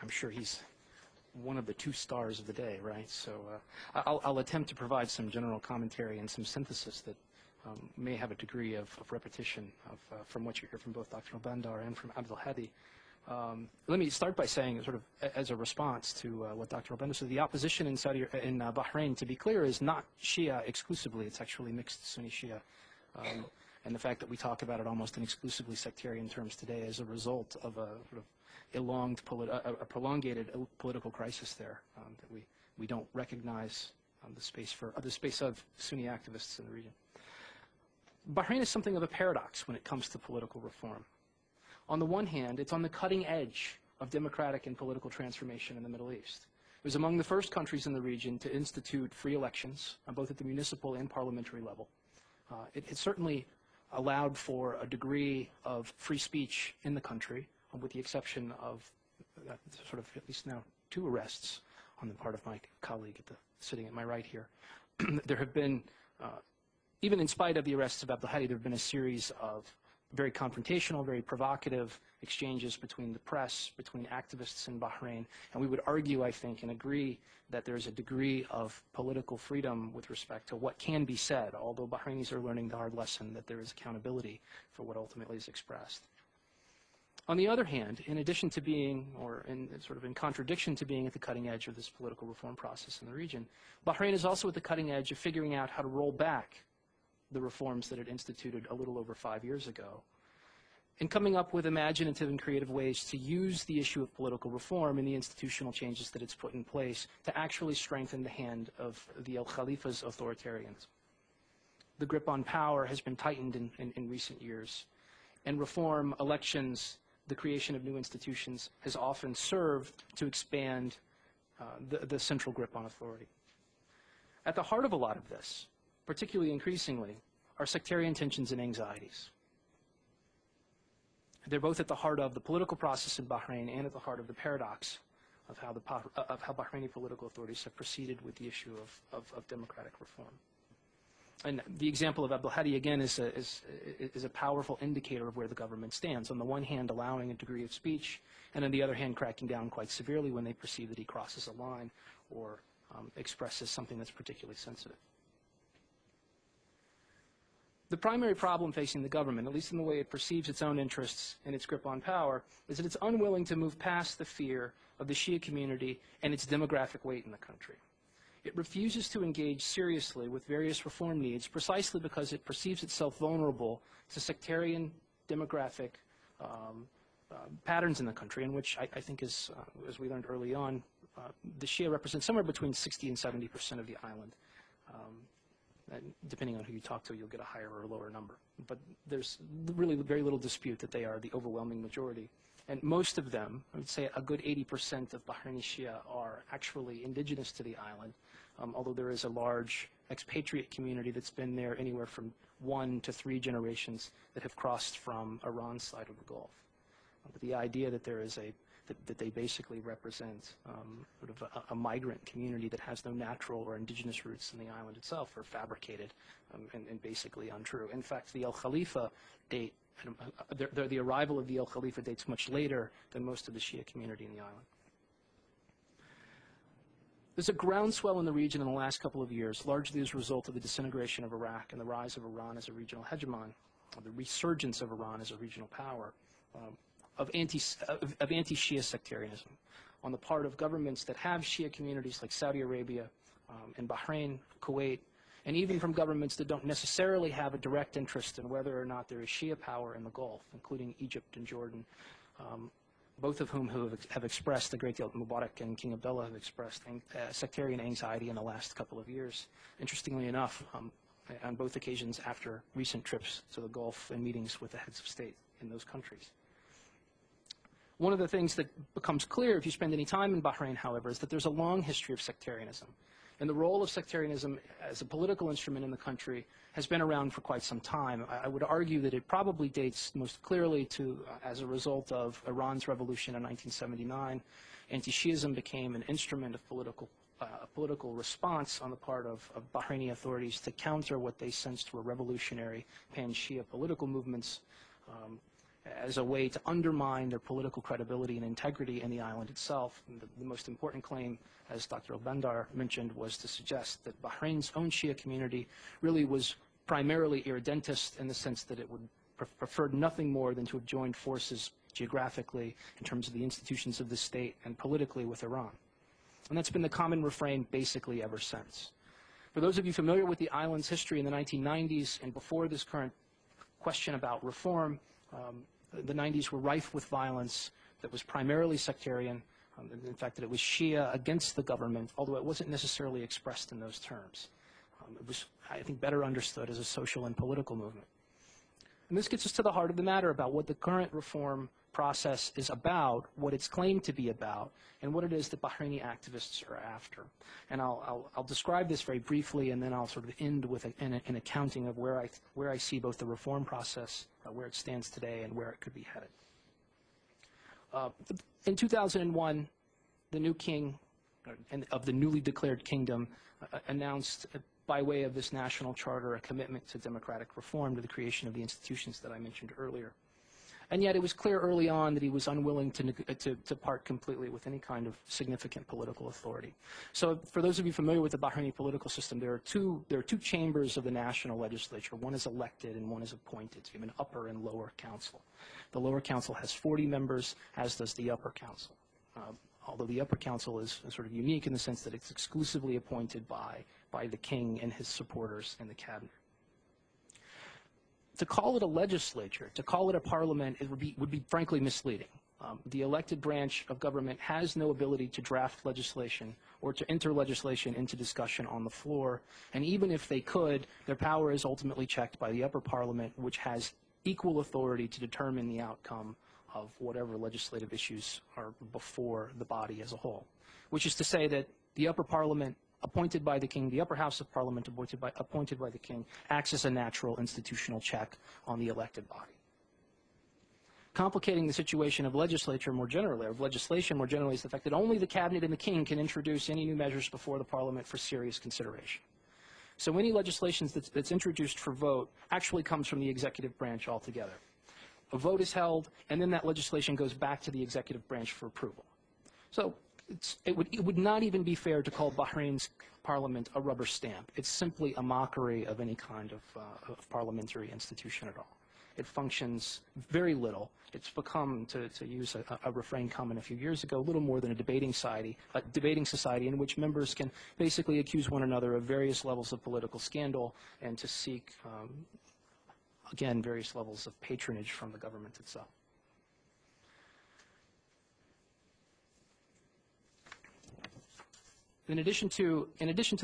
I'm sure he's one of the two stars of the day, right? So I'll attempt to provide some general commentary and some synthesis that may have a degree of repetition from what you hear from both Dr. Bandar and from Abdul Hadi. Let me start by saying, sort of as a response to what Dr. Bandar said, the opposition in Bahrain, to be clear, is not Shia exclusively. It's actually mixed Sunni Shia. And the fact that we talk about it almost in exclusively sectarian terms today as a result of a sort of prolongated political crisis there, that we don't recognize the space of Sunni activists in the region. Bahrain is something of a paradox when it comes to political reform. On the one hand, it's on the cutting edge of democratic and political transformation in the Middle East. It was among the first countries in the region to institute free elections, both at the municipal and parliamentary level. It certainly allowed for a degree of free speech in the country, with the exception of sort of at least now 2 arrests on the part of my colleague sitting at my right here. There have been, even in spite of the arrests of Abdul Hadi, there have been a series of very confrontational, very provocative exchanges between the press, between activists in Bahrain, and we would argue, I think, and agree that there is a degree of political freedom with respect to what can be said, although Bahrainis are learning the hard lesson that there is accountability for what ultimately is expressed. On the other hand, in addition to being, or in contradiction to being at the cutting edge of this political reform process in the region, Bahrain is also at the cutting edge of figuring out how to roll back the reforms that it instituted a little over 5 years ago, and coming up with imaginative and creative ways to use the issue of political reform and the institutional changes that it's put in place to actually strengthen the hand of the Al Khalifa's authoritarians. The grip on power has been tightened in recent years, and reform, elections, the creation of new institutions has often served to expand the central grip on authority. At the heart of a lot of this, particularly increasingly, are sectarian tensions and anxieties. They're both at the heart of the political process in Bahrain and at the heart of the paradox of how Bahraini political authorities have proceeded with the issue of democratic reform. And the example of Abdul Hadi, again, is a powerful indicator of where the government stands. On the one hand, allowing a degree of speech, and on the other hand, cracking down quite severely when they perceive that he crosses a line or expresses something that's particularly sensitive. The primary problem facing the government, at least in the way it perceives its own interests and its grip on power, is that it's unwilling to move past the fear of the Shia community and its demographic weight in the country. It refuses to engage seriously with various reform needs precisely because it perceives itself vulnerable to sectarian demographic patterns in the country, in which I think, as we learned early on, the Shia represent somewhere between 60 and 70% of the island. And depending on who you talk to, you'll get a higher or a lower number. But there's really very little dispute that they are the overwhelming majority. And most of them, I would say a good 80% of Bahraini Shia, are actually indigenous to the island, although there is a large expatriate community that's been there anywhere from 1 to 3 generations that have crossed from Iran's side of the Gulf. But the idea that there is that they basically represent sort of a migrant community that has no natural or indigenous roots in the island itself are fabricated and basically untrue. In fact, the Al Khalifa date, the arrival of the Al Khalifa dates much later than most of the Shia community in the island. There's a groundswell in the region in the last couple of years, largely as a result of the disintegration of Iraq and the rise of Iran as a regional hegemon, or the resurgence of Iran as a regional power, of anti-Shia sectarianism on the part of governments that have Shia communities like Saudi Arabia and Bahrain, Kuwait, and even from governments that don't necessarily have a direct interest in whether or not there is Shia power in the Gulf, including Egypt and Jordan, both of whom have expressed, the great deal, Mubarak and King Abdullah have expressed sectarian anxiety in the last couple of years. Interestingly enough, on both occasions after recent trips to the Gulf and meetings with the heads of state in those countries. One of the things that becomes clear if you spend any time in Bahrain, however, is that there's a long history of sectarianism. And the role of sectarianism as a political instrument in the country has been around for quite some time. I would argue that it probably dates most clearly to, as a result of Iran's revolution in 1979, anti-Shiism became an instrument of political response on the part of Bahraini authorities to counter what they sensed were revolutionary pan-Shia political movements as a way to undermine their political credibility and integrity in the island itself. And the most important claim, as Dr. Al-Bandar mentioned, was to suggest that Bahrain's own Shia community really was primarily irredentist in the sense that it would preferred nothing more than to have joined forces geographically in terms of the institutions of the state and politically with Iran. And that's been the common refrain basically ever since. For those of you familiar with the island's history in the 1990s and before this current question about reform, the 90s were rife with violence that was primarily sectarian. In fact, that it was Shia against the government, although it wasn't necessarily expressed in those terms. It was, I think, better understood as a social and political movement. And this gets us to the heart of the matter about what the current reform process is about, what it's claimed to be about, and what it is that Bahraini activists are after. And I'll describe this very briefly, and then I'll sort of end with an accounting of where I see both the reform process, where it stands today, and where it could be headed. In 2001, the new king of the newly declared kingdom announced, by way of this national charter, a commitment to democratic reform, to the creation of the institutions that I mentioned earlier. And yet it was clear early on that he was unwilling to part completely with any kind of significant political authority. So for those of you familiar with the Bahraini political system, there are two chambers of the national legislature. One is elected and one is appointed. So you have an upper and lower council. The lower council has 40 members, as does the upper council. Although the upper council is sort of unique in the sense that it's exclusively appointed by the king and his supporters in the cabinet. To call it a legislature, to call it a parliament, it would be frankly misleading. The elected branch of government has no ability to draft legislation or to enter legislation into discussion on the floor, and even if they could, their power is ultimately checked by the upper parliament, which has equal authority to determine the outcome of whatever legislative issues are before the body as a whole, which is to say that the upper parliament appointed by the king, the upper house of parliament appointed by the king, acts as a natural institutional check on the elected body. Complicating the situation of legislature more generally, or of legislation more generally, is the fact that only the cabinet and the king can introduce any new measures before the parliament for serious consideration. So any legislation that's introduced for vote actually comes from the executive branch altogether. A vote is held, and then that legislation goes back to the executive branch for approval. So it would not even be fair to call Bahrain's parliament a rubber stamp. It's simply a mockery of any kind of parliamentary institution at all. It functions very little. It's become, to use a refrain common a few years ago, a little more than a debating society in which members can basically accuse one another of various levels of political scandal and to seek, again, various levels of patronage from the government itself. In addition to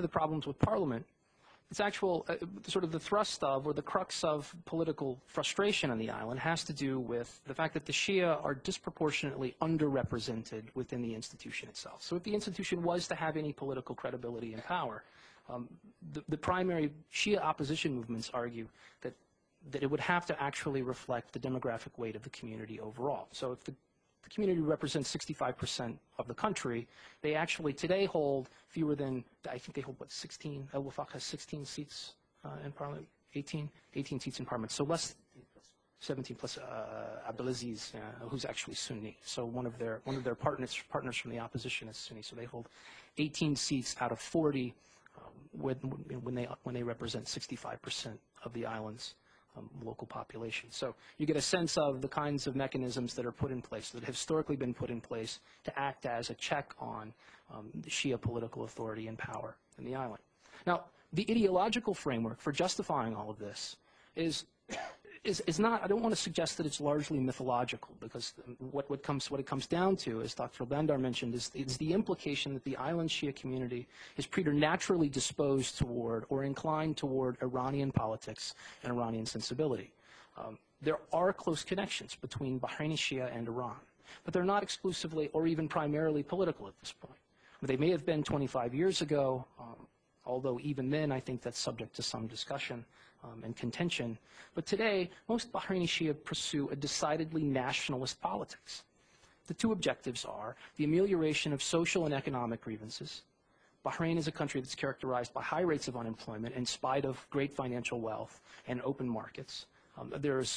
the problems with Parliament, its actual sort of the thrust of, or the crux of, political frustration on the island has to do with the fact that the Shia are disproportionately underrepresented within the institution itself. So if the institution was to have any political credibility and power, the primary Shia opposition movements argue that it would have to actually reflect the demographic weight of the community overall. So if the community represents 65% of the country, they actually today hold fewer than, I think they hold, what, 16? El Wafaq has 16 seats in Parliament, 18 seats in Parliament. So less, 17 plus Abdelaziz, who's actually Sunni. So one of their partners from the opposition is Sunni. So they hold 18 seats out of 40 when they represent 65% of the island's local population. So you get a sense of the kinds of mechanisms that are put in place, that have historically been put in place to act as a check on the Shia political authority and power in the island. Now, the ideological framework for justifying all of this is not, I don't want to suggest that it's largely mythological, because what it comes down to, as Dr. Bandar mentioned, is the implication that the island Shia community is preternaturally disposed toward or inclined toward Iranian politics and Iranian sensibility. There are close connections between Bahraini Shia and Iran, but they're not exclusively or even primarily political at this point. They may have been 25 years ago, although even then I think that's subject to some discussion and contention. But today, most Bahraini Shia pursue a decidedly nationalist politics. The two objectives are the amelioration of social and economic grievances. Bahrain is a country that's characterized by high rates of unemployment in spite of great financial wealth and open markets. There's